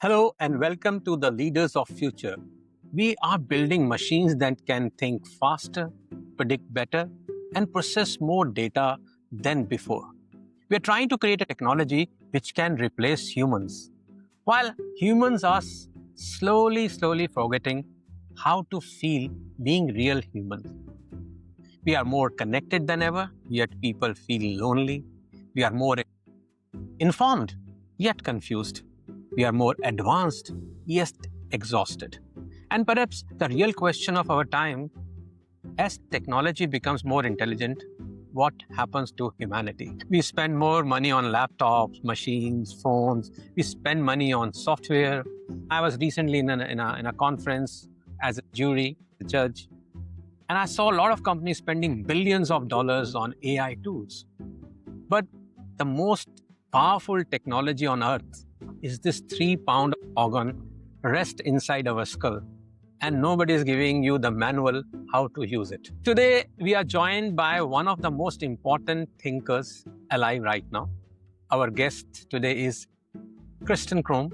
Hello and welcome to the Leaders of Future. We are building machines that can think faster, predict better, and process more data than before. We are trying to create a technology which can replace humans, while humans are slowly forgetting how to feel being real humans. We are more connected than ever, yet people feel lonely. We are more informed, yet confused. We are more advanced, yet exhausted. And perhaps the real question of our time, as technology becomes more intelligent, what happens to humanity? We spend more money on laptops, machines, phones. We spend money on software. I was recently in a conference as a jury, a judge, and I saw a lot of companies spending billions of dollars on AI tools. But the most powerful technology on earth is this 3-pound organ rest inside our skull, and nobody is giving you the manual how to use it. Today, we are joined by one of the most important thinkers alive right now. Our guest today is Christian Kromme,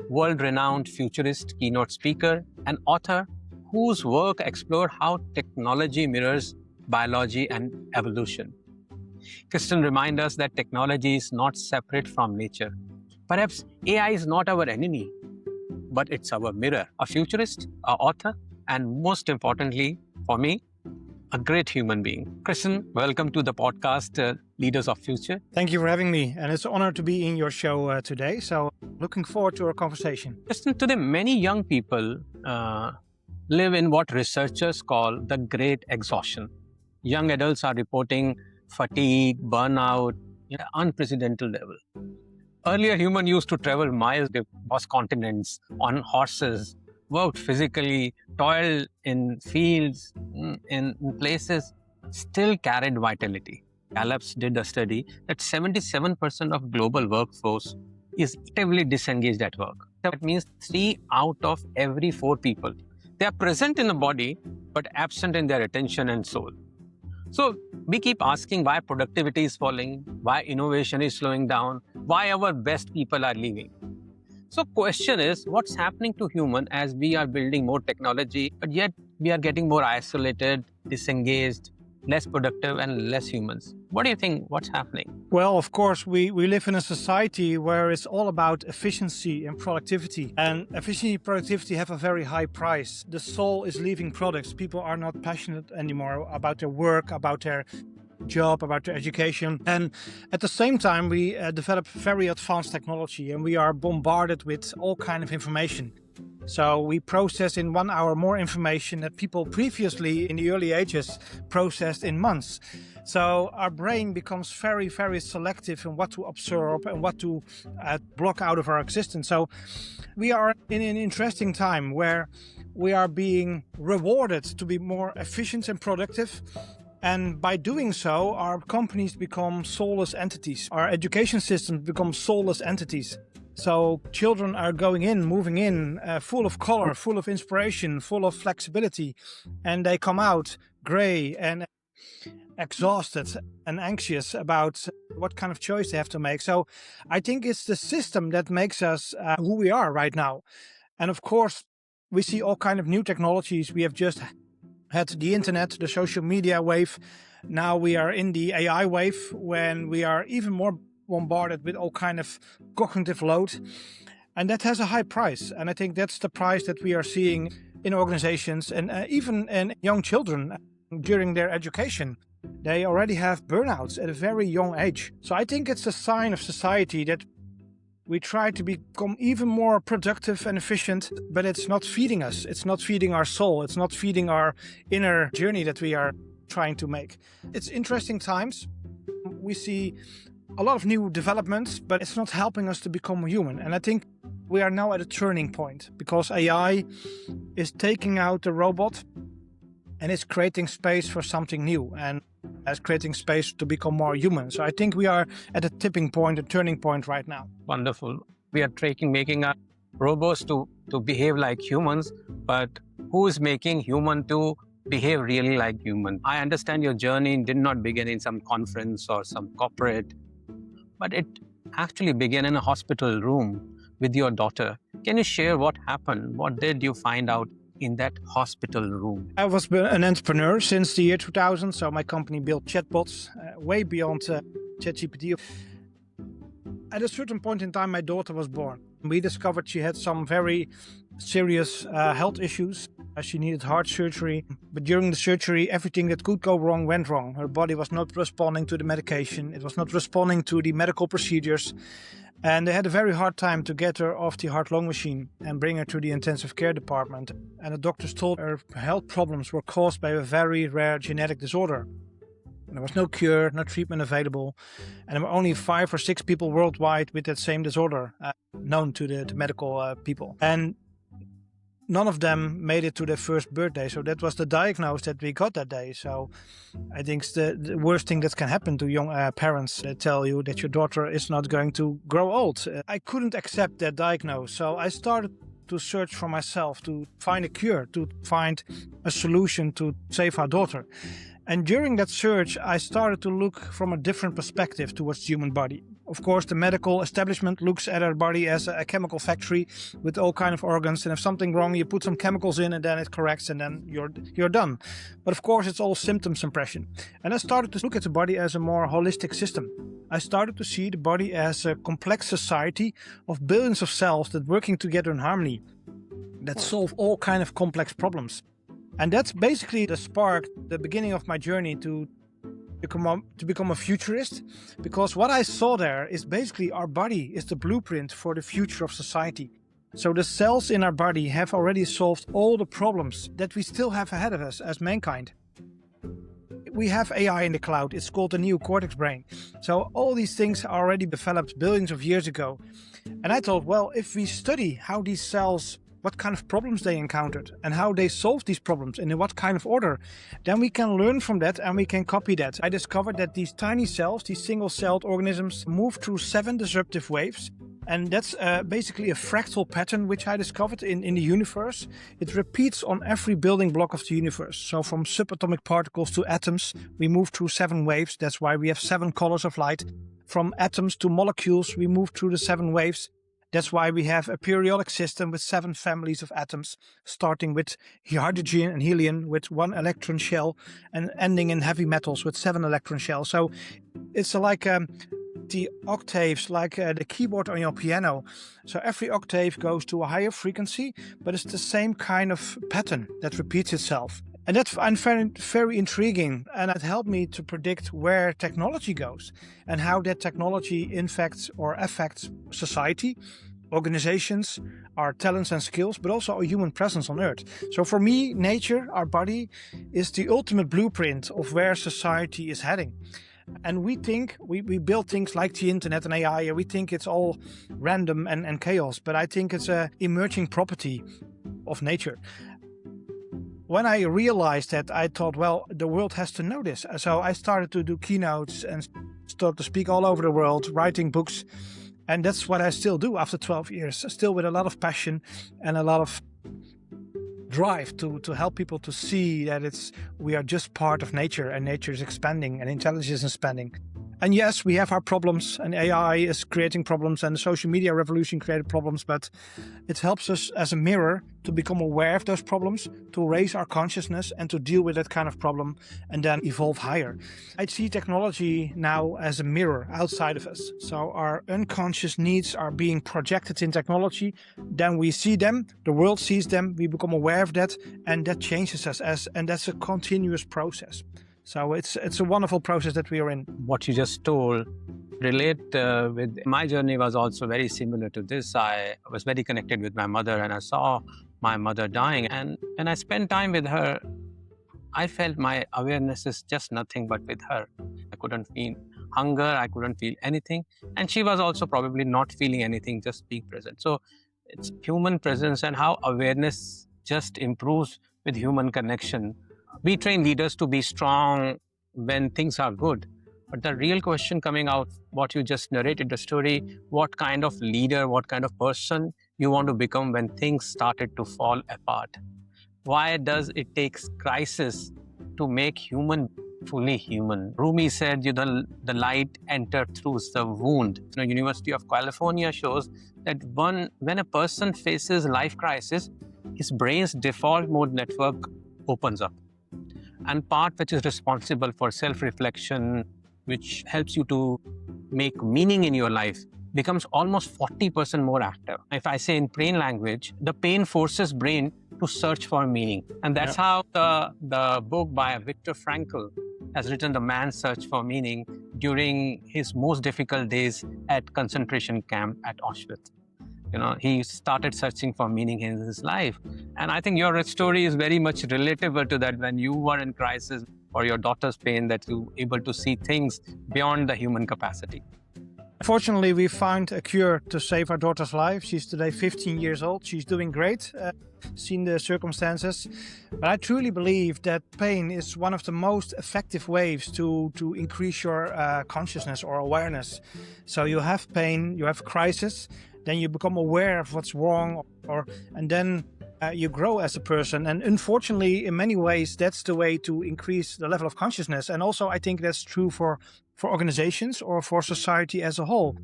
world-renowned futurist, keynote speaker, and author whose work explores how technology mirrors biology and evolution. Christian reminds us that technology is not separate from nature. Perhaps AI is not our enemy, but it's our mirror. A futurist, an author, and most importantly, for me, a great human being. Christian, welcome to the podcast, Leaders of Future. Thank you for having me, and it's an honor to be in your show today. So looking forward to our conversation. Christian, today many young people live in what researchers call the great exhaustion. Young adults are reporting fatigue, burnout, at an unprecedented level. Earlier, humans used to travel miles across continents on horses, worked physically, toiled in fields, in places, still carried vitality. Gallup did a study that 77% of global workforce is actively disengaged at work. That means 3 out of every 4 people. They are present in the body, but absent in their attention and soul. So we keep asking why productivity is falling, why innovation is slowing down, why our best people are leaving. So question is, what's happening to human as we are building more technology, but yet we are getting more isolated, disengaged, less productive and less humans? What do you think? What's happening? Well, of course, we live in a society where it's all about efficiency and productivity. And efficiency and productivity have a very high price. The soul is leaving products. People are not passionate anymore about their work, about their job, about their education. And at the same time, we develop very advanced technology and we are bombarded with all kinds of information. So we process in 1 hour more information that people previously in the early ages processed in months. So our brain becomes very selective in what to absorb and what to block out of our existence. So we are in an interesting time where we are being rewarded to be more efficient and productive. And by doing so, our companies become soulless entities. Our education systems become soulless entities. So children are going in, moving in, full of color, full of inspiration, full of flexibility. And they come out gray and exhausted and anxious about what kind of choice they have to make. So I think it's the system that makes us who we are right now. And of course, we see all kinds of new technologies. We have just had the internet, the social media wave. Now we are in the AI wave when we are even more bombarded with all kind of cognitive load, and that has a high price. And I think that's the price that we are seeing in organizations and even in young children during their education. They already have burnouts at a very young age. So I think it's a sign of society that we try to become even more productive and efficient, but it's not feeding us. It's not feeding our soul. It's not feeding our inner journey that we are trying to make. It's interesting times. We see a lot of new developments, but it's not helping us to become human. And I think we are now at a turning point because AI is taking out the robot and it's creating space for something new and is creating space to become more human. So I think we are at a tipping point, a turning point right now. Wonderful. We are making our robots to behave like humans, but who is making human to behave really like human? I understand your journey did not begin in some conference or some corporate, but it actually began in a hospital room with your daughter. Can you share what happened? What did you find out in that hospital room? I was an entrepreneur since the year 2000, so my company built chatbots way beyond ChatGPT. At a certain point in time, my daughter was born. We discovered she had some very serious health issues. She needed heart surgery, but during the surgery, everything that could go wrong went wrong. Her body was not responding to the medication. It was not responding to the medical procedures. And they had a very hard time to get her off the heart-lung machine and bring her to the intensive care department. And the doctors told her health problems were caused by a very rare genetic disorder. There was no cure, no treatment available, and there were only 5 or 6 people worldwide with that same disorder known to the medical people. And none of them made it to their first birthday, so that was the diagnosis that we got that day. So I think it's the worst thing that can happen to young parents that tell you that your daughter is not going to grow old. I couldn't accept that diagnosis, so I started to search for myself, to find a cure, to find a solution to save our daughter. And during that search, I started to look from a different perspective towards the human body. Of course, the medical establishment looks at our body as a chemical factory with all kinds of organs. And if something wrong, you put some chemicals in and then it corrects and then you're done. But of course, it's all symptom suppression. And I started to look at the body as a more holistic system. I started to see the body as a complex society of billions of cells that working together in harmony, that solve all kinds of complex problems. And that's basically the spark, the beginning of my journey to become a futurist, because what I saw there is basically our body is the blueprint for the future of society. So the cells in our body have already solved all the problems that we still have ahead of us as mankind. We have AI in the cloud, it's called the neocortex brain. So all these things are already developed billions of years ago. And I thought, well, if we study how these cells, what kind of problems they encountered and how they solved these problems and in what kind of order, then we can learn from that and we can copy that. I discovered that these tiny cells, these single-celled organisms, move through 7 disruptive waves. And that's basically a fractal pattern which I discovered in the universe. It repeats on every building block of the universe. So from subatomic particles to atoms, we move through 7 waves. That's why we have 7 colors of light. From atoms to molecules, we move through the 7 waves. That's why we have a periodic system with 7 families of atoms, starting with hydrogen and helium with 1 electron shell and ending in heavy metals with 7 electron shells. So it's like the octaves, like the keyboard on your piano. So every octave goes to a higher frequency, but it's the same kind of pattern that repeats itself. And that I find very intriguing, and it helped me to predict where technology goes and how that technology affects society, organizations, our talents and skills, but also our human presence on Earth. So for me, nature, our body, is the ultimate blueprint of where society is heading. And we think, we build things like the internet and AI, and we think it's all random and chaos, but I think it's an emerging property of nature. When I realized that, I thought, well, the world has to know this. So I started to do keynotes and started to speak all over the world, writing books. And that's what I still do after 12 years, still with a lot of passion and a lot of drive to help people to see that we are just part of nature, and nature is expanding and intelligence is expanding. And yes, we have our problems, and AI is creating problems, and the social media revolution created problems, but it helps us as a mirror to become aware of those problems, to raise our consciousness and to deal with that kind of problem and then evolve higher. I see technology now as a mirror outside of us. So our unconscious needs are being projected in technology, then we see them, the world sees them, we become aware of that, and that changes us, and that's a continuous process. So it's a wonderful process that we are in. What you just told relate with my journey was also very similar to this. I was very connected with my mother, and I saw my mother dying. And when I spent time with her, I felt my awareness is just nothing but with her. I couldn't feel hunger, I couldn't feel anything. And she was also probably not feeling anything, just being present. So it's human presence and how awareness just improves with human connection. We train leaders to be strong when things are good. But the real question coming out, what you just narrated the story, what kind of leader, what kind of person you want to become when things started to fall apart? Why does it take crisis to make human fully human. Rumi said, the light entered through the wound. University of California shows that when a person faces life crisis, his brain's default mode network opens up. And part which is responsible for self-reflection, which helps you to make meaning in your life, becomes almost 40% more active. If I say in plain language, the pain forces brain to search for meaning. And that's how the book by Viktor Frankl has written The Man's Search for Meaning during his most difficult days at concentration camp at Auschwitz. He started searching for meaning in his life. And I think your story is very much relatable to that when you were in crisis or your daughter's pain, that you were able to see things beyond the human capacity. Fortunately, we found a cure to save our daughter's life. She's today 15 years old. She's doing great, seen the circumstances. But I truly believe that pain is one of the most effective ways to increase your consciousness or awareness. So you have pain, you have crisis, then you become aware of what's wrong, and then you grow as a person. And unfortunately, in many ways, that's the way to increase the level of consciousness. And also, I think that's true for organizations or for society as a whole.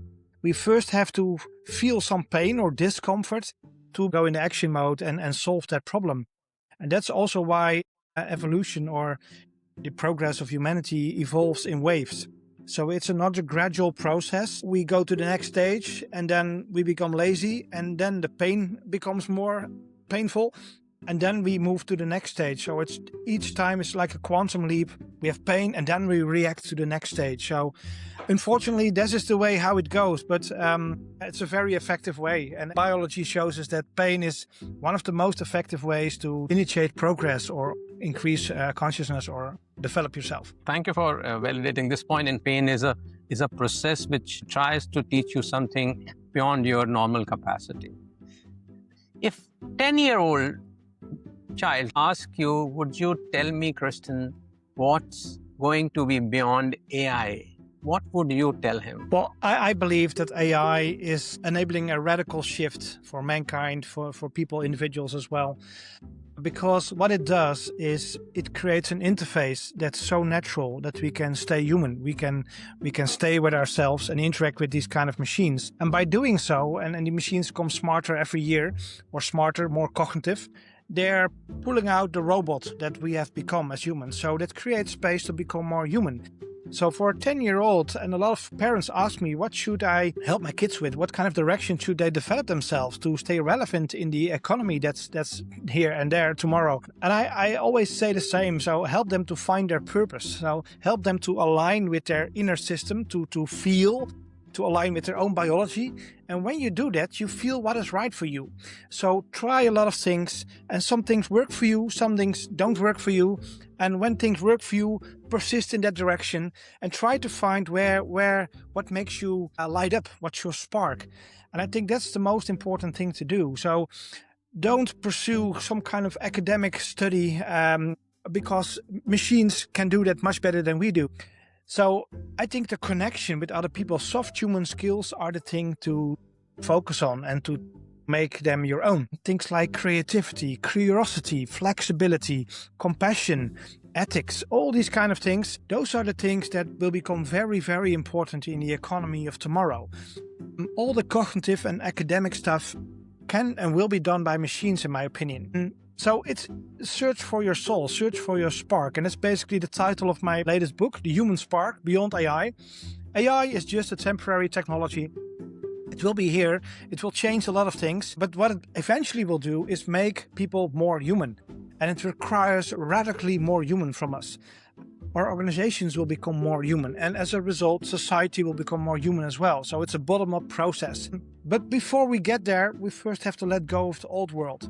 We first have to feel some pain or discomfort to go into action mode and solve that problem. And that's also why evolution or the progress of humanity evolves in waves. So it's another gradual process. We go to the next stage and then we become lazy, and then the pain becomes more painful, and then we move to the next stage. So it's each time it's like a quantum leap. We have pain and then we react to the next stage. So unfortunately, this is the way how it goes, but it's a very effective way. And biology shows us that pain is one of the most effective ways to initiate progress or increase consciousness or develop yourself. Thank you for validating this point. And pain is a process which tries to teach you something beyond your normal capacity. If 10-year-old child asks you, would you tell me, Christian, what's going to be beyond AI? What would you tell him? Well, I believe that AI is enabling a radical shift for mankind, for people, individuals as well. Because what it does is it creates an interface that's so natural that we can stay human. We can stay with ourselves and interact with these kind of machines. And by doing so, and the machines become smarter every year, or smarter, more cognitive, they're pulling out the robot that we have become as humans. So that creates space to become more human. So for a 10-year-old, and a lot of parents ask me, what should I help my kids with? What kind of direction should they develop themselves to stay relevant in the economy that's here and there tomorrow? And I always say the same. So help them to find their purpose. So help them to align with their inner system, to feel, to align with their own biology. And when you do that, you feel what is right for you. So try a lot of things, and some things work for you, some things don't work for you. And when things work for you, persist in that direction and try to find what makes you light up, what's your spark. And I think that's the most important thing to do. So don't pursue some kind of academic study because machines can do that much better than we do. So I think the connection with other people, soft human skills are the thing to focus on and to make them your own. Things like creativity, curiosity, flexibility, compassion, ethics, all these kind of things. Those are the things that will become very, very important in the economy of tomorrow. All the cognitive and academic stuff can and will be done by machines, in my opinion. So it's search for your soul, search for your spark. And that's basically the title of my latest book, The Human Spark, Beyond AI. AI is just a temporary technology. It will be here, it will change a lot of things, but what it eventually will do is make people more human. And it requires radically more human from us. Our organizations will become more human, and as a result, society will become more human as well. So it's a bottom-up process. But before we get there, we first have to let go of the old world.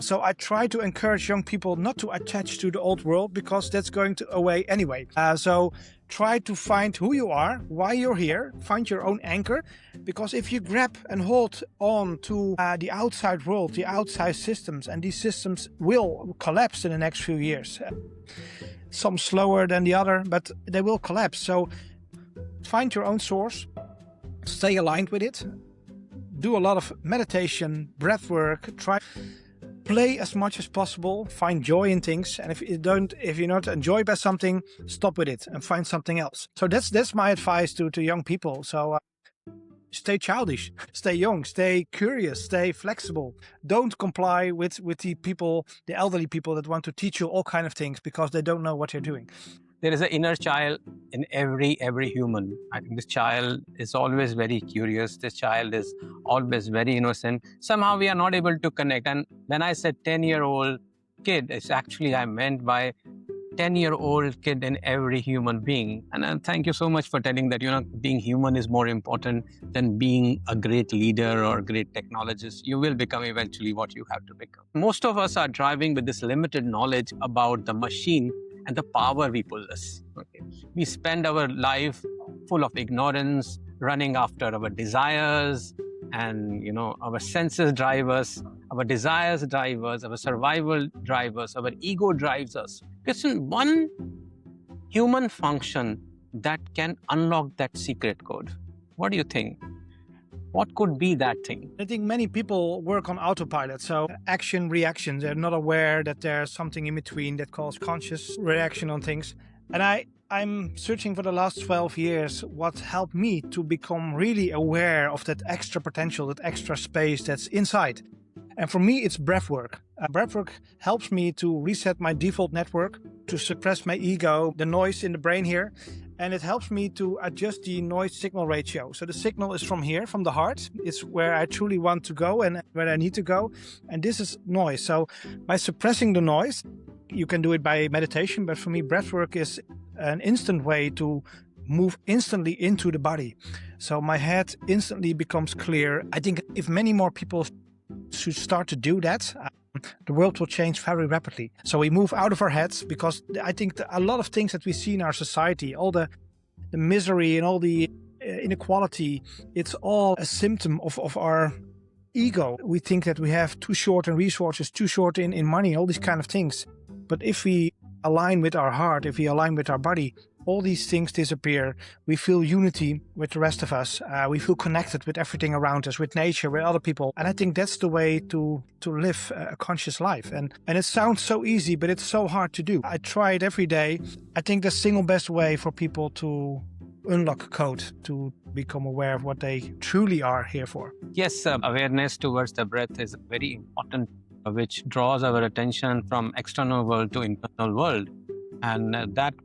So I try to encourage young people not to attach to the old world, because that's going to away anyway. So try to find who you are, why you're here, find your own anchor. Because if you grab and hold on to the outside world, the outside systems, and these systems will collapse in the next few years. Some slower than the other, but they will collapse. So find your own source, stay aligned with it, do a lot of meditation, breath work, try Play as much as possible, find joy in things, and if you're not enjoyed by something, stop with it and find something else. So that's my advice to young people. So stay childish, stay young, stay curious, stay flexible. Don't comply with the people, the elderly people that want to teach you all kind of things because they don't know what they're doing. There is an inner child in every human. I think this child is always very curious. This child is always very innocent. Somehow we are not able to connect. And when I said 10-year-old kid, it's actually I meant by 10-year-old kid in every human being. And thank you so much for telling that, being human is more important than being a great leader or a great technologist. You will become eventually what you have to become. Most of us are driving with this limited knowledge about the machine and the power we possess. Okay. We spend our life full of ignorance, running after our desires, and our senses drive us, our desires drive us, our survival drives us, our ego drives us. Christian, one human function that can unlock that secret code. What do you think? What could be that thing? I think many people work on autopilot. So action, reaction, they're not aware that there's something in between that calls conscious reaction on things. And I'm searching for the last 12 years what helped me to become really aware of that extra potential, that extra space that's inside. And for me, it's breathwork. Breathwork helps me to reset my default network, to suppress my ego, the noise in the brain here. And it helps me to adjust the noise signal ratio. So the signal is from here, from the heart. It's where I truly want to go and where I need to go. And this is noise. So by suppressing the noise, you can do it by meditation. But for me, breathwork is an instant way to move instantly into the body. So my head instantly becomes clear. I think if many more people should start to do that, the world will change very rapidly. So we move out of our heads because I think a lot of things that we see in our society, all the misery and all the inequality, it's all a symptom of our ego. We think that we have too short in resources, too short in money, all these kind of things. But if we align with our heart, if we align with our body, all these things disappear. We feel unity with the rest of us. We feel connected with everything around us, with nature, with other people. And I think that's the way to live a conscious life. And it sounds so easy, but it's so hard to do. I try it every day. I think the single best way for people to unlock code, to become aware of what they truly are here for. Yes, awareness towards the breath is very important, which draws our attention from external world to internal world. And that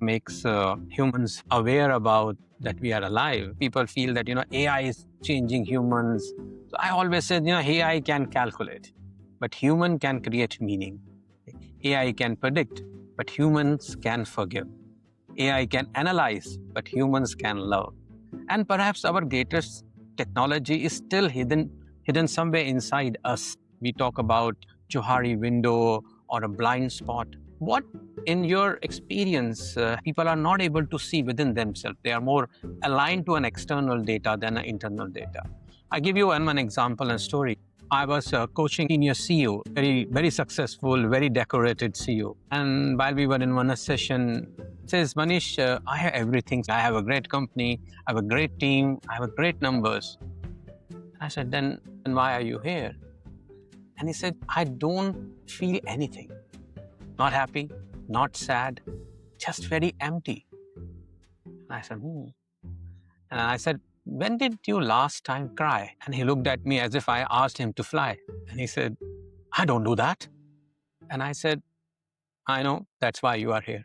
makes humans aware about that we are alive. People feel that, AI is changing humans. So I always said, AI can calculate, but human can create meaning. AI can predict, but humans can forgive. AI can analyze, but humans can love. And perhaps our greatest technology is still hidden somewhere inside us. We talk about Johari window or a blind spot. What, in your experience, people are not able to see within themselves? They are more aligned to an external data than an internal data. I give you one example and story. I was coaching senior CEO, very, very successful, very decorated CEO. And while we were in one session, it says, Manish, I have everything. I have a great company, I have a great team, I have great numbers. I said, then why are you here? And he said, I don't feel anything. Not happy, not sad, just very empty. And I said, And I said, when did you last time cry? And he looked at me as if I asked him to fly. And he said, I don't do that. And I said, I know, that's why you are here.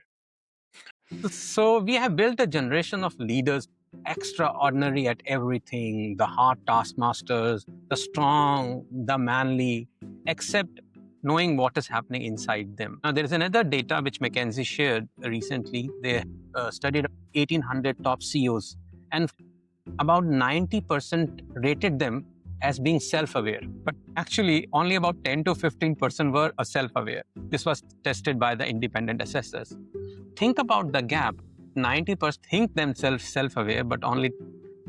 So we have built a generation of leaders, extraordinary at everything, the hard taskmasters, the strong, the manly, except knowing what is happening inside them. Now, there is another data which McKinsey shared recently. They studied 1,800 top CEOs, and about 90% rated them as being self-aware. But actually, only about 10 to 15% were self-aware. This was tested by the independent assessors. Think about the gap. 90% think themselves self-aware, but only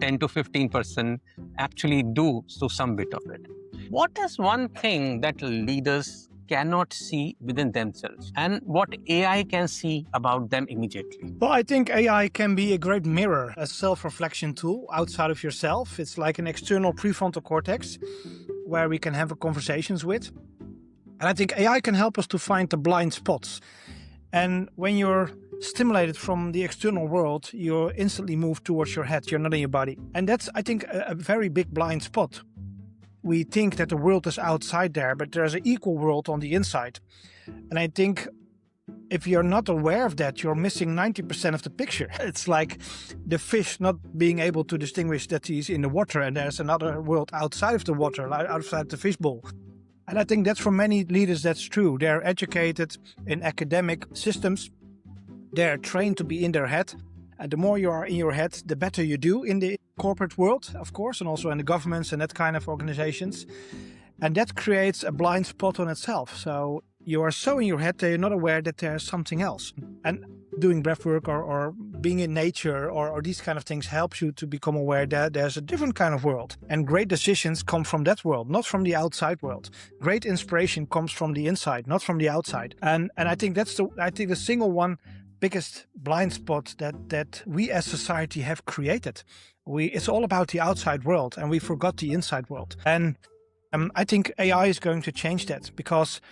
10 to 15% actually do some bit of it. What is one thing that leaders cannot see within themselves and what AI can see about them immediately? Well, I think AI can be a great mirror, a self-reflection tool outside of yourself. It's like an external prefrontal cortex where we can have conversations with. And I think AI can help us to find the blind spots. And when you're stimulated from the external world, you're instantly moved towards your head. You're not in your body. And that's, I think, a very big blind spot. We think that the world is outside there, but there's an equal world on the inside. And I think if you're not aware of that, you're missing 90% of the picture. It's like the fish not being able to distinguish that he's in the water and there's another world outside of the water, outside the fishbowl. And I think that's for many leaders, that's true. They're educated in academic systems. They're trained to be in their head. And the more you are in your head, the better you do in the corporate world, of course, and also in the governments and that kind of organizations. And that creates a blind spot on itself. So you are so in your head that you're not aware that there's something else. And doing breathwork or being in nature or these kind of things helps you to become aware that there's a different kind of world. And great decisions come from that world, not from the outside world. Great inspiration comes from the inside, not from the outside. And I think that's the single one biggest blind spot that we as society have created. It's all about the outside world and we forgot the inside world. And I think AI is going to change that, because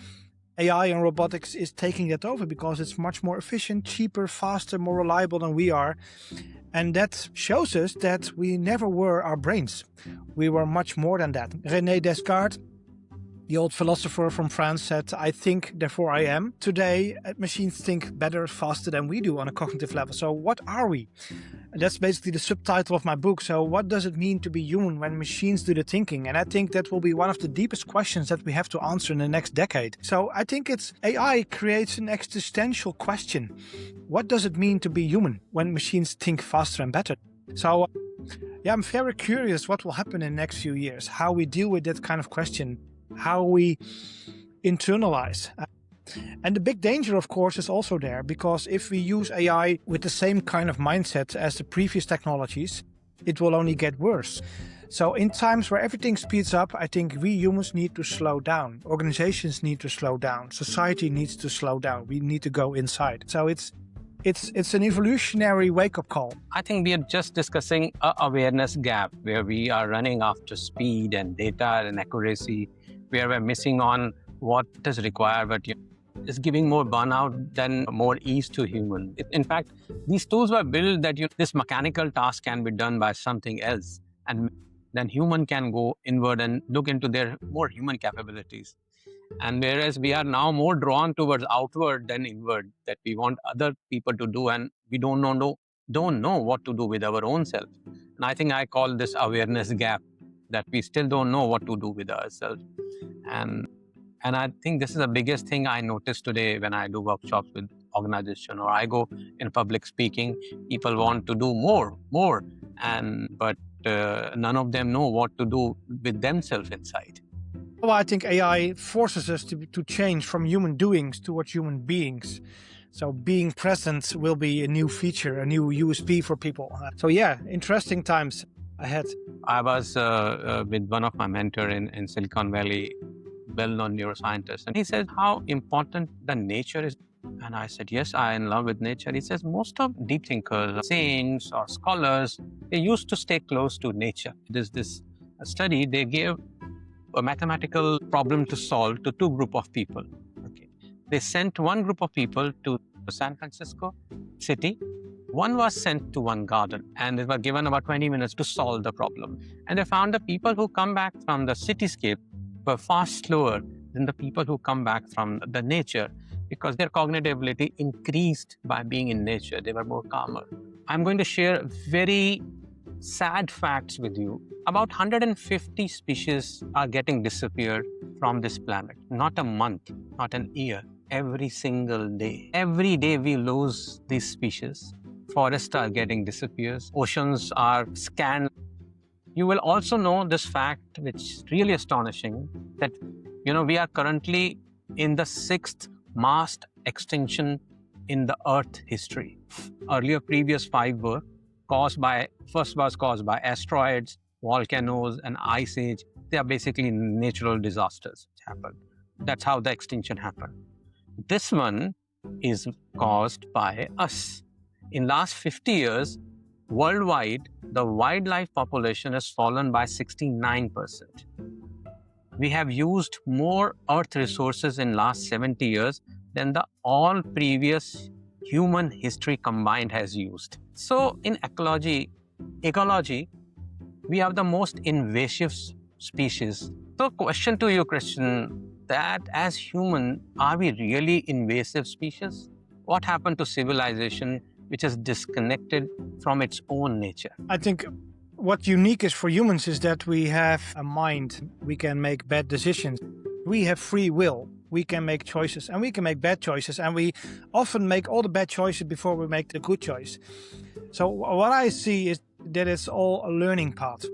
AI and robotics is taking that over because it's much more efficient, cheaper, faster, more reliable than we are. And that shows us that we never were our brains. We were much more than that. René Descartes, the old philosopher from France, said, "I think, therefore I am." Today, machines think better, faster than we do on a cognitive level. So what are we? And that's basically the subtitle of my book. So what does it mean to be human when machines do the thinking? And I think that will be one of the deepest questions that we have to answer in the next decade. So I think AI creates an existential question. What does it mean to be human when machines think faster and better? So yeah, I'm very curious what will happen in the next few years, how we deal with that kind of question, how we internalize. And the big danger, of course, is also there, because if we use AI with the same kind of mindset as the previous technologies, it will only get worse. So in times where everything speeds up, I think we humans need to slow down. Organizations need to slow down. Society needs to slow down. We need to go inside. So it's an evolutionary wake-up call. I think we are just discussing an awareness gap where we are running after speed and data and accuracy, where we're missing on what is required, but it's giving more burnout than more ease to human. In fact, these tools were built that this mechanical task can be done by something else, and then human can go inward and look into their more human capabilities. And whereas we are now more drawn towards outward than inward, that we want other people to do, and we don't know what to do with our own self. And I think I call this awareness gap, that we still don't know what to do with ourselves. And I think this is the biggest thing I notice today when I do workshops with organizations or I go in public speaking. People want to do more, but none of them know what to do with themselves inside. Well, I think AI forces us to change from human doings towards human beings. So being present will be a new feature, a new USP for people. So yeah, interesting times ahead. I was with one of my mentors in Silicon Valley, well-known neuroscientist, and he said how important the nature is. And I said, yes, I am in love with nature. He says most of deep thinkers, saints or scholars, they used to stay close to nature. There's this study, they gave a mathematical problem to solve to two groups of people. Okay. They sent one group of people to San Francisco city. One was sent to one garden, and they were given about 20 minutes to solve the problem. And they found the people who come back from the cityscape were far slower than the people who come back from the nature, because their cognitive ability increased by being in nature. They were more calmer. I'm going to share very sad facts with you. About 150 species are getting disappeared from this planet. Not a month, not an year, every single day. Every day we lose these species. Forests are getting disappeared. Oceans are scanned. You will also know this fact, which is really astonishing, that we are currently in the 6th mass extinction in the Earth history. Earlier, previous 5 were first was caused by asteroids, volcanoes, and ice age. They are basically natural disasters which happened. That's how the extinction happened. This one is caused by us. In last 50 years, worldwide, the wildlife population has fallen by 69%. We have used more Earth resources in last 70 years than the all previous human history combined has used. So in ecology, we are the most invasive species. So question to you, Christian, that as human, are we really invasive species? What happened to civilization which is disconnected from its own nature? I think what unique is for humans is that we have a mind. We can make bad decisions. We have free will. We can make choices, and we can make bad choices, and we often make all the bad choices before we make the good choice. So what I see is that it's all a learning path.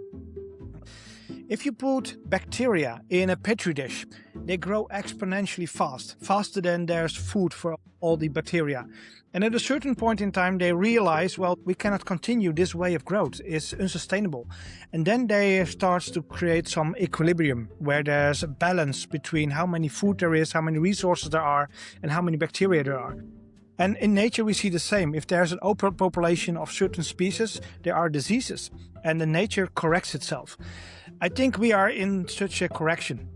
If you put bacteria in a petri dish, they grow exponentially fast, faster than there's food for all the bacteria. And at a certain point in time, they realize, well, we cannot continue this way of growth. It's unsustainable. And then they start to create some equilibrium where there's a balance between how many food there is, how many resources there are, and how many bacteria there are. And in nature, we see the same. If there's an overpopulation of certain species, there are diseases, and the nature corrects itself. I think we are in such a correction.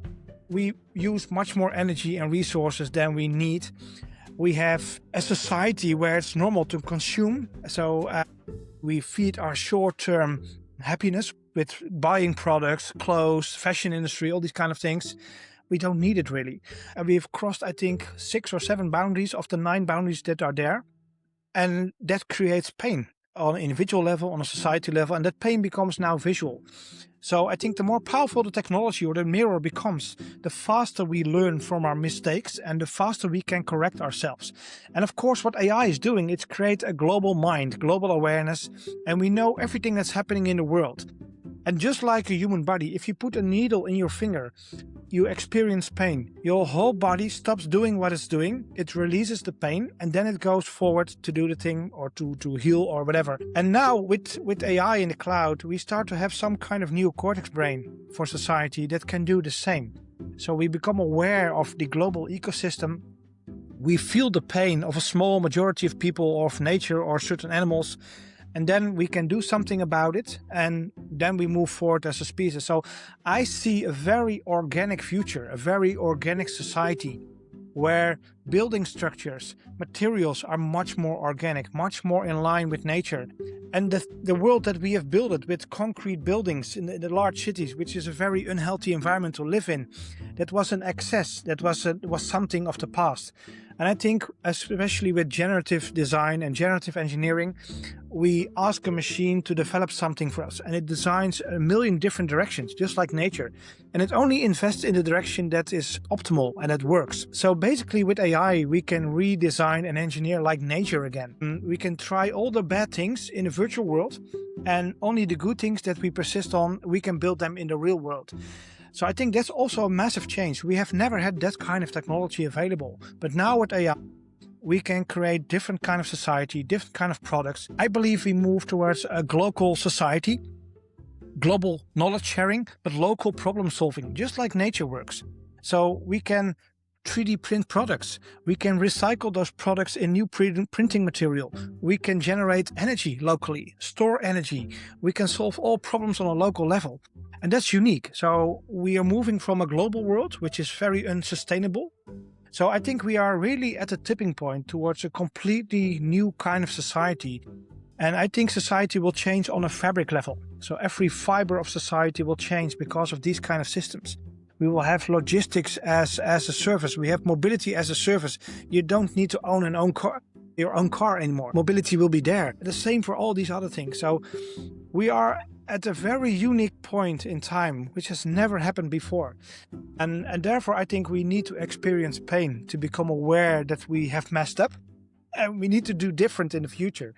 We use much more energy and resources than we need. We have a society where it's normal to consume. So we feed our short-term happiness with buying products, clothes, fashion industry, all these kind of things. We don't need it really. And we've crossed, I think, 6 or 7 boundaries of the 9 boundaries that are there. And that creates pain on an individual level, on a society level, and that pain becomes now visual. So I think the more powerful the technology or the mirror becomes, the faster we learn from our mistakes and the faster we can correct ourselves. And of course, what AI is doing, it's create a global mind, global awareness, and we know everything that's happening in the world. And just like a human body, if you put a needle in your finger, you experience pain. Your whole body stops doing what it's doing. It releases the pain and then it goes forward to do the thing or to heal or whatever. And now with AI in the cloud, we start to have some kind of new cortex brain for society that can do the same. So we become aware of the global ecosystem. We feel the pain of a small majority of people or of nature or certain animals. And then we can do something about it, and then we move forward as a species. So I see a very organic future, a very organic society where building structures, materials are much more organic, much more in line with nature. And the world that we have built it with concrete buildings in the large cities, which is a very unhealthy environment to live in, that was an excess, that was something of the past. And I think especially with generative design and generative engineering, we ask a machine to develop something for us and it designs a million different directions, just like nature. And it only invests in the direction that is optimal and that works. So basically with AI, we can redesign and engineer like nature again. We can try all the bad things in a virtual world and only the good things that we persist on, we can build them in the real world. So I think that's also a massive change. We have never had that kind of technology available. But now with AI, we can create different kind of society, different kind of products. I believe we move towards a global society, global knowledge sharing, but local problem solving, just like nature works. So we can 3D print products. We can recycle those products in new printing material. We can generate energy locally, store energy. We can solve all problems on a local level. And that's unique. So we are moving from a global world, which is very unsustainable. So I think we are really at a tipping point towards a completely new kind of society. And I think society will change on a fabric level. So every fiber of society will change because of these kind of systems. We will have logistics as a service. We have mobility as a service. You don't need to own your own car anymore. Mobility will be there. The same for all these other things. So we are at a very unique point in time, which has never happened before. And therefore, I think we need to experience pain to become aware that we have messed up and we need to do different in the future.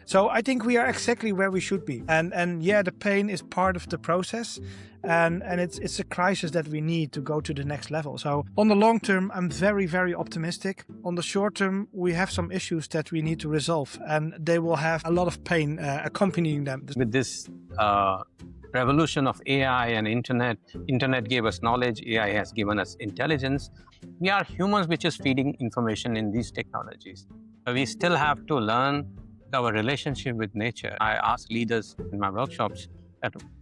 So I think we are exactly where we should be. And yeah, the pain is part of the process. And it's a crisis that we need to go to the next level. So on the long term, I'm very, very optimistic. On the short term, we have some issues that we need to resolve. And they will have a lot of pain accompanying them. With this revolution of AI and internet gave us knowledge, AI has given us intelligence. We are humans which is feeding information in these technologies. We still have to learn our relationship with nature. I ask leaders in my workshops,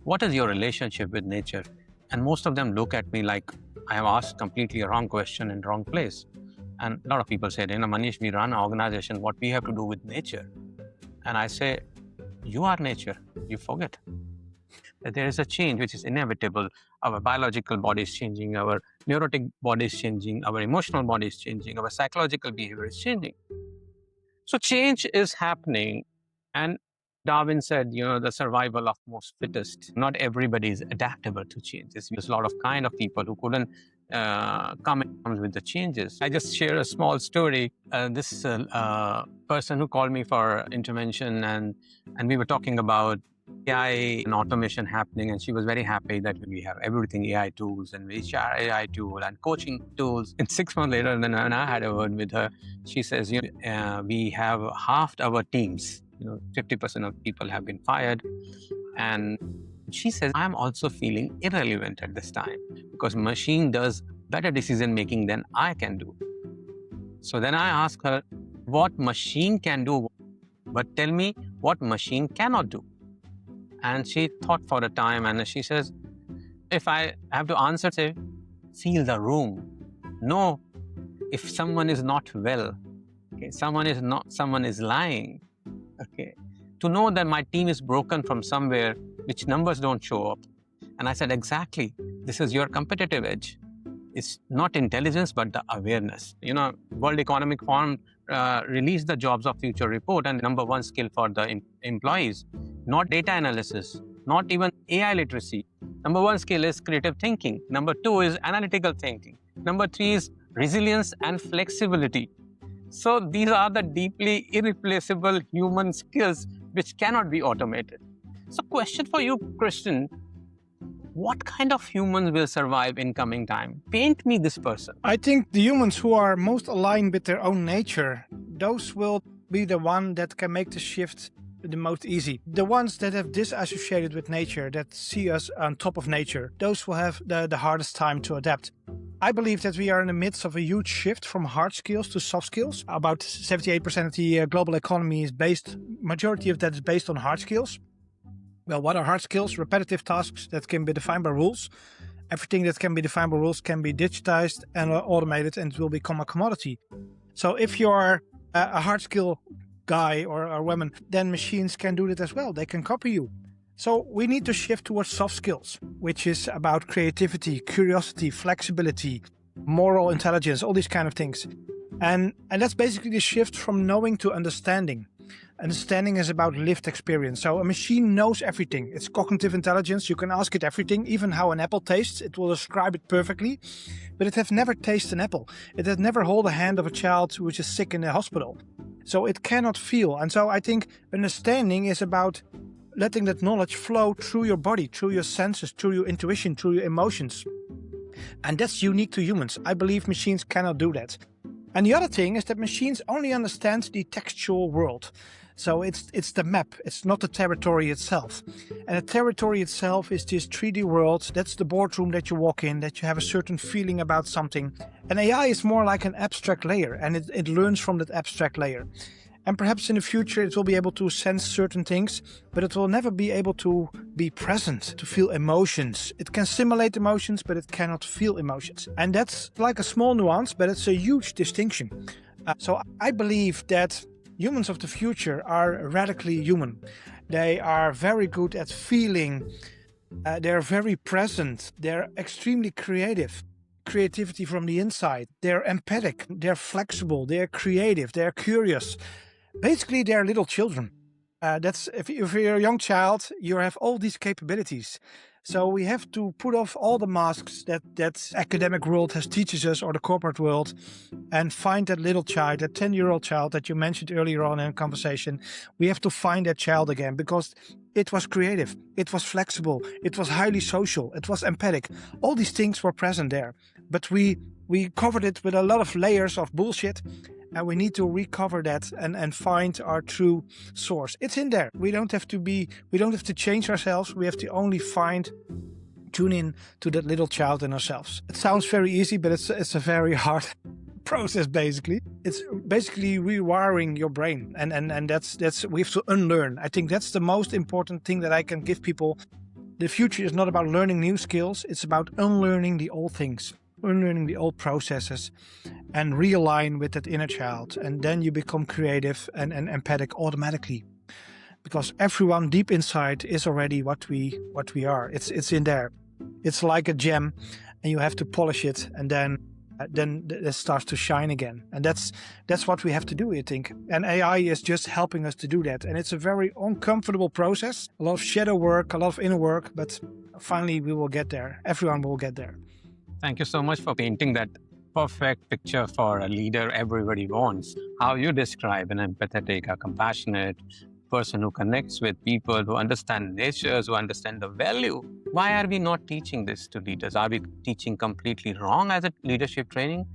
what is your relationship with nature? And most of them look at me like I have asked completely a wrong question in wrong place. And a lot of people said, Manish, we run an organization, what we have to do with nature? And I say, you are nature, you forget that there is a change which is inevitable. Our biological body is changing, our neurotic body is changing, our emotional body is changing, our psychological behavior is changing. So change is happening. And Darwin said, the survival of most fittest. Not everybody is adaptable to change. There's a lot of kind of people who couldn't come with the changes. I just share a small story. This person who called me for intervention, and we were talking about AI and automation happening, and she was very happy that we have everything AI tools and HR AI tool and coaching tools. And 6 months later, then when I had a word with her, she says, we have halved our teams. 50% of people have been fired. And she says, I'm also feeling irrelevant at this time because machine does better decision making than I can do. So then I ask her, what machine can do, but tell me what machine cannot do. And she thought for a time, and she says, if I have to answer, say, feel the room. Know if someone is not well, okay, someone is lying, okay, to know that my team is broken from somewhere which numbers don't show up. And I said, exactly, this is your competitive edge. It's not intelligence, but the awareness. World Economic Forum released the Jobs of Future report, and number one skill for the employees, not data analysis, not even AI literacy. Number one skill is creative thinking. Number two is analytical thinking. Number three is resilience and flexibility. So these are the deeply irreplaceable human skills which cannot be automated. So question for you, Christian, what kind of humans will survive in coming time? Paint me this person. I think the humans who are most aligned with their own nature, those will be the one that can make the shift the most easy. The ones that have disassociated with nature, that see us on top of nature, those will have the hardest time to adapt. I believe that we are in the midst of a huge shift from hard skills to soft skills. About 78% of the global economy is majority of that is based on hard skills. Well, what are hard skills? Repetitive tasks that can be defined by rules. Everything that can be defined by rules can be digitized and automated, and it will become a commodity. So if you're a hard skill guy or a woman, then machines can do that as well. They can copy you. So we need to shift towards soft skills, which is about creativity, curiosity, flexibility, moral intelligence, all these kind of things. And that's basically the shift from knowing to understanding. Understanding is about lived experience. So a machine knows everything. It's cognitive intelligence. You can ask it everything, even how an apple tastes. It will describe it perfectly, but it has never tasted an apple. It has never held the hand of a child which is sick in the hospital. So it cannot feel. And so I think understanding is about letting that knowledge flow through your body, through your senses, through your intuition, through your emotions. And that's unique to humans. I believe machines cannot do that. And the other thing is that machines only understand the textual world. So it's the map, it's not the territory itself. And the territory itself is this 3D world. That's the boardroom that you walk in, that you have a certain feeling about something. And AI is more like an abstract layer, and it learns from that abstract layer. And perhaps in the future it will be able to sense certain things, but it will never be able to be present, to feel emotions. It can simulate emotions, but it cannot feel emotions. And that's like a small nuance, but it's a huge distinction. So I believe that humans of the future are radically human. They are very good at feeling. They're very present. They're extremely creative. Creativity from the inside. They're empathic. They're flexible. They're creative. They're curious. Basically, they're little children. If you're a young child, you have all these capabilities. So we have to put off all the masks that academic world has teaches us, or the corporate world, and find that little child, that 10-year-old child that you mentioned earlier on in a conversation. We have to find that child again, because it was creative, it was flexible, it was highly social, it was empathic. All these things were present there, but we covered it with a lot of layers of bullshit. And we need to recover that and find our true source. It's in there. We don't have to change ourselves. We have to only tune in to that little child in ourselves. It sounds very easy, but it's a very hard process basically. It's basically rewiring your brain. And that's we have to unlearn. I think that's the most important thing that I can give people. The future is not about learning new skills, it's about unlearning the old things, unlearning the old processes, and realign with that inner child. And then you become creative and empathic automatically. Because everyone deep inside is already what we are. It's in there. It's like a gem, and you have to polish it, and then it starts to shine again. And that's what we have to do, I think. And AI is just helping us to do that. And it's a very uncomfortable process, a lot of shadow work, a lot of inner work, but finally we will get there. Everyone will get there. Thank you so much for painting that perfect picture for a leader everybody wants. How you describe an empathetic, a compassionate person who connects with people, who understand natures, who understand the value. Why are we not teaching this to leaders? Are we teaching completely wrong as a leadership training?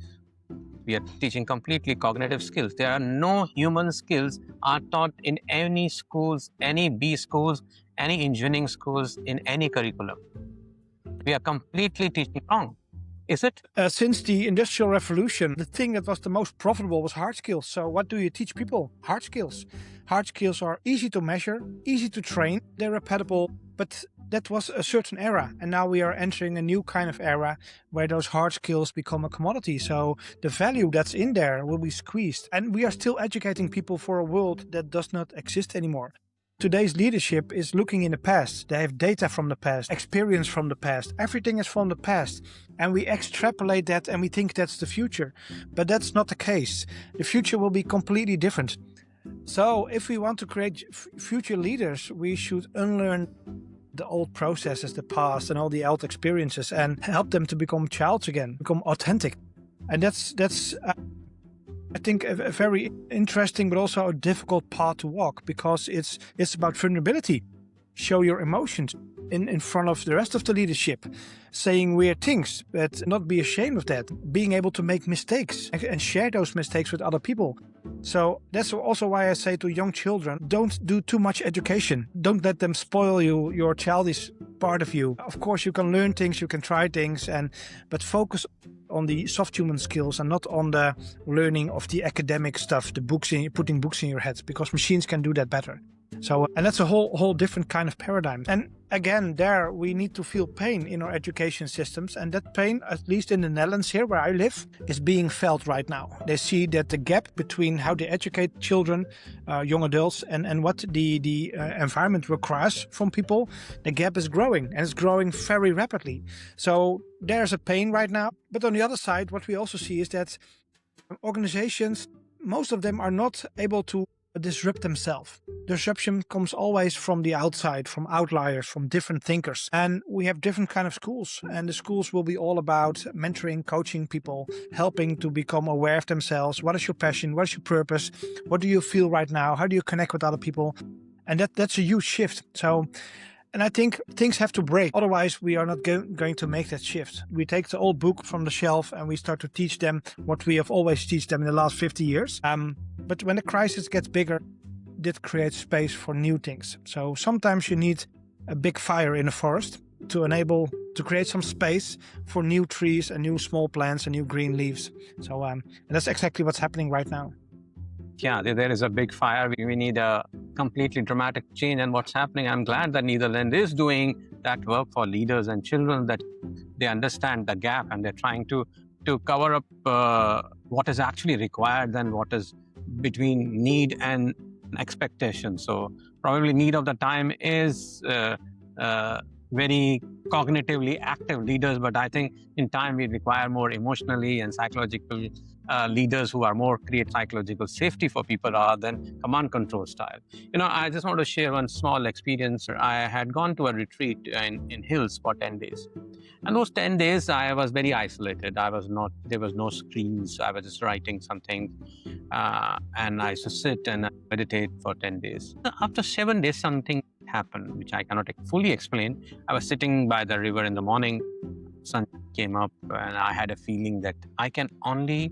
We are teaching completely cognitive skills. There are no human skills are taught in any schools, any B schools, any engineering schools, in any curriculum. We are completely teaching wrong. Is it? Since the Industrial Revolution, the thing that was the most profitable was hard skills. So what do you teach people? Hard skills. Hard skills are easy to measure, easy to train, they're repeatable, but that was a certain era. And now we are entering a new kind of era where those hard skills become a commodity. So the value that's in there will be squeezed. And we are still educating people for a world that does not exist anymore. Today's leadership is looking in the past. They have data from the past, experience from the past. Everything is from the past. And we extrapolate that and we think that's the future. But that's not the case. The future will be completely different. So if we want to create future leaders, we should unlearn the old processes, the past and all the old experiences, and help them to become childs again, become authentic. And that's I think a very interesting but also a difficult path to walk, because it's about vulnerability. Show your emotions in front of the rest of the leadership, saying weird things, but not be ashamed of that. Being able to make mistakes and share those mistakes with other people. So that's also why I say to young children, don't do too much education. Don't let them spoil your childish part of you. Of course, you can learn things, you can try things, but focus on the soft human skills and not on the learning of the academic stuff, putting books in your head, because machines can do that better. So, and that's a whole different kind of paradigm. And again, there we need to feel pain in our education systems. And that pain, at least in the Netherlands here where I live, is being felt right now. They see that the gap between how they educate children, young adults, and what the environment requires from people, the gap is growing, and it's growing very rapidly. So there's a pain right now. But on the other side, what we also see is that organizations, most of them are not able to disrupt themselves. Disruption comes always from the outside, from outliers, from different thinkers. And we have different kind of schools. And the schools will be all about mentoring, coaching people, helping to become aware of themselves. What is your passion? What is your purpose? What do you feel right now? How do you connect with other people? And that's a huge shift. And I think things have to break. Otherwise, we are not going to make that shift. We take the old book from the shelf and we start to teach them what we have always taught them in the last 50 years. But when the crisis gets bigger, that creates space for new things. So sometimes you need a big fire in the forest to create some space for new trees and new small plants and new green leaves. So and that's exactly what's happening right now. Yeah, there is a big fire. We need a completely dramatic change. And what's happening, I'm glad that Netherlands is doing that work for leaders and children, that they understand the gap and they're trying to cover up what is actually required and what is between need and expectation. So probably need of the time is very cognitively active leaders, but I think in time we require more emotionally and psychological leaders who are more create psychological safety for people rather than command control style. I just want to share one small experience. I had gone to a retreat in hills for 10 days. And those 10 days, I was very isolated. There was no screens. I was just writing something. And I used to sit and meditate for 10 days. After 7 days, something happened, which I cannot fully explain. I was sitting by the river in the morning. Sun came up and I had a feeling that I can only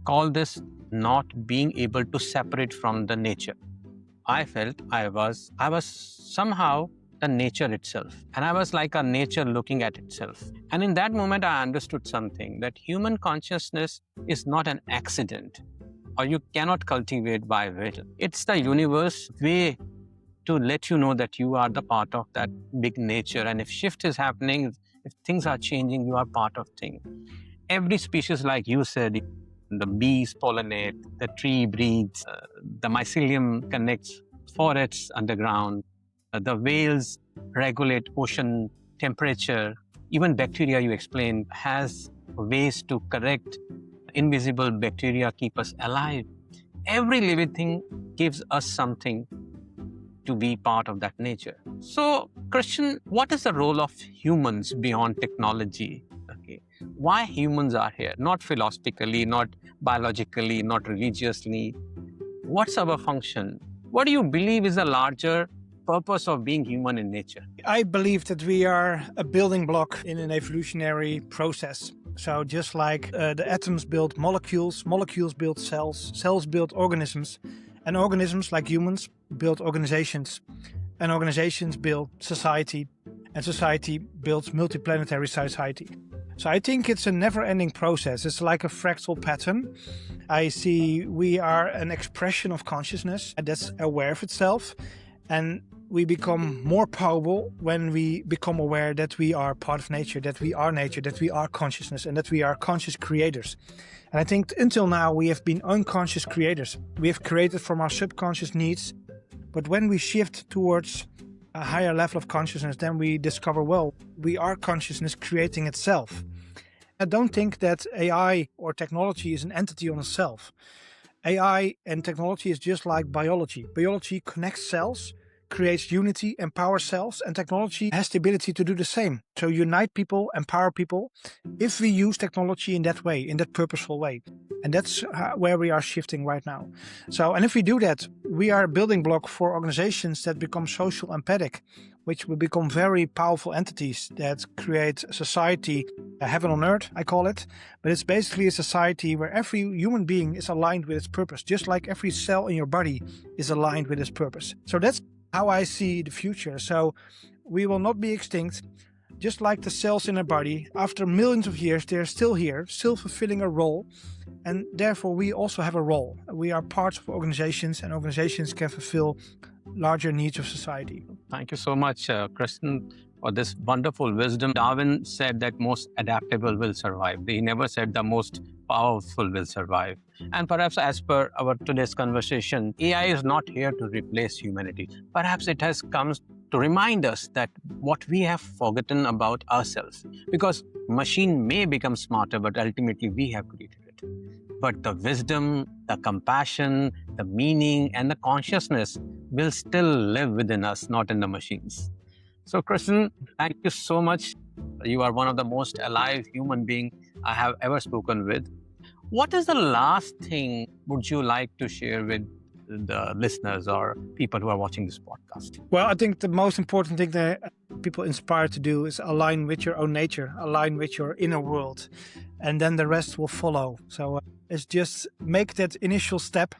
call this not being able to separate from the nature. I felt I was somehow the nature itself. And I was like a nature looking at itself. And in that moment, I understood something, that human consciousness is not an accident, or you cannot cultivate by will. It's the universe way to let you know that you are the part of that big nature. And if shift is happening, if things are changing, you are part of things. Every species, like you said, the bees pollinate, the tree breathes, the mycelium connects forests underground, the whales regulate ocean temperature, even bacteria, you explained, has ways to correct invisible bacteria, keep us alive. Every living thing gives us something to be part of that nature. So, Christian, what is the role of humans beyond technology? Okay, why humans are here? Not philosophically, not biologically, not religiously. What's our function? What do you believe is the larger purpose of being human in nature? I believe that we are a building block in an evolutionary process. So just like the atoms build molecules, molecules build cells, cells build organisms, and organisms like humans build organizations, and organizations build society, and society builds multiplanetary society. So I think it's a never-ending process. It's like a fractal pattern. I see we are an expression of consciousness that's aware of itself, and we become more powerful when we become aware that we are part of nature, that we are consciousness, and that we are conscious creators. And I think until now we have been unconscious creators. We have created from our subconscious needs, but when we shift towards a higher level of consciousness, then we discover, well, we are consciousness creating itself. I don't think that AI or technology is an entity on itself. AI and technology is just like biology. Biology connects cells, creates unity, empowers cells, and technology has the ability to do the same. So unite people, empower people, if we use technology in that way, in that purposeful way. And that's where we are shifting right now. So, and if we do that, we are a building block for organizations that become social empathic, which will become very powerful entities that create a society, a heaven on earth, I call it. But it's basically a society where every human being is aligned with its purpose, just like every cell in your body is aligned with its purpose. So that's how I see the future. So we will not be extinct. Just like the cells in our body, after millions of years, they're still here, still fulfilling a role. And therefore, we also have a role. We are parts of organizations, and organizations can fulfill larger needs of society. Thank you so much, Christian, for this wonderful wisdom. Darwin said that most adaptable will survive. He never said the most powerful will survive. And perhaps as per our today's conversation, AI is not here to replace humanity. Perhaps it has come to remind us that what we have forgotten about ourselves. Because machine may become smarter, but ultimately we have created it. But the wisdom, the compassion, the meaning, and the consciousness will still live within us, not in the machines. So, Christian, thank you so much. You are one of the most alive human beings I have ever spoken with. What is the last thing would you like to share with the listeners or people who are watching this podcast? Well, I think the most important thing that people inspire to do is align with your own nature, align with your inner world, and then the rest will follow. So it's just make that initial step,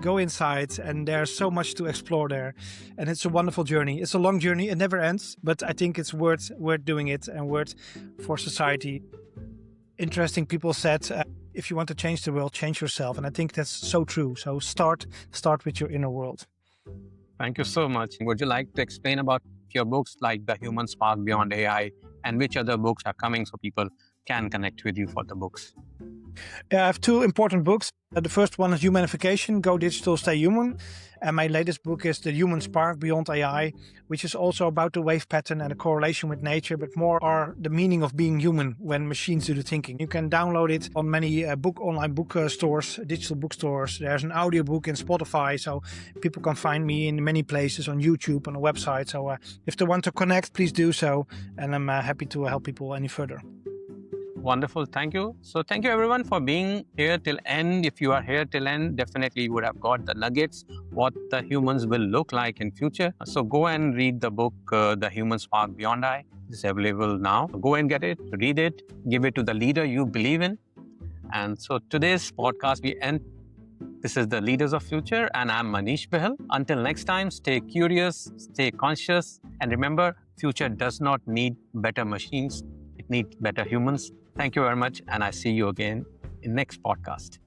go inside, and there's so much to explore there. And it's a wonderful journey. It's a long journey. It never ends, but I think it's worth doing it and worth for society. Interesting people said, if you want to change the world, change yourself. And I think that's so true. So start with your inner world. Thank you so much. Would you like to explain about your books like The Human Spark Beyond AI and which other books are coming so people can connect with you for the books? I have two important books. The first one is Humanification, Go Digital, Stay Human. And my latest book is The Human Spark Beyond AI, which is also about the wave pattern and the correlation with nature, but more are the meaning of being human when machines do the thinking. You can download it on many online book stores, digital bookstores. There's an audiobook in Spotify, so people can find me in many places on YouTube, on a website. So if they want to connect, please do so. And I'm happy to help people any further. Wonderful. Thank you. So thank you everyone for being here till end. If you are here till end, definitely you would have got the nuggets, what the humans will look like in future. So go and read the book, The Human Spark Beyond AI. It's available now. Go and get it, read it, give it to the leader you believe in. And so today's podcast we end. This is the Leaders of Future and I'm Manish Behl. Until next time, stay curious, stay conscious, and remember, future does not need better machines. It needs better humans. Thank you very much, and I see you again in next podcast.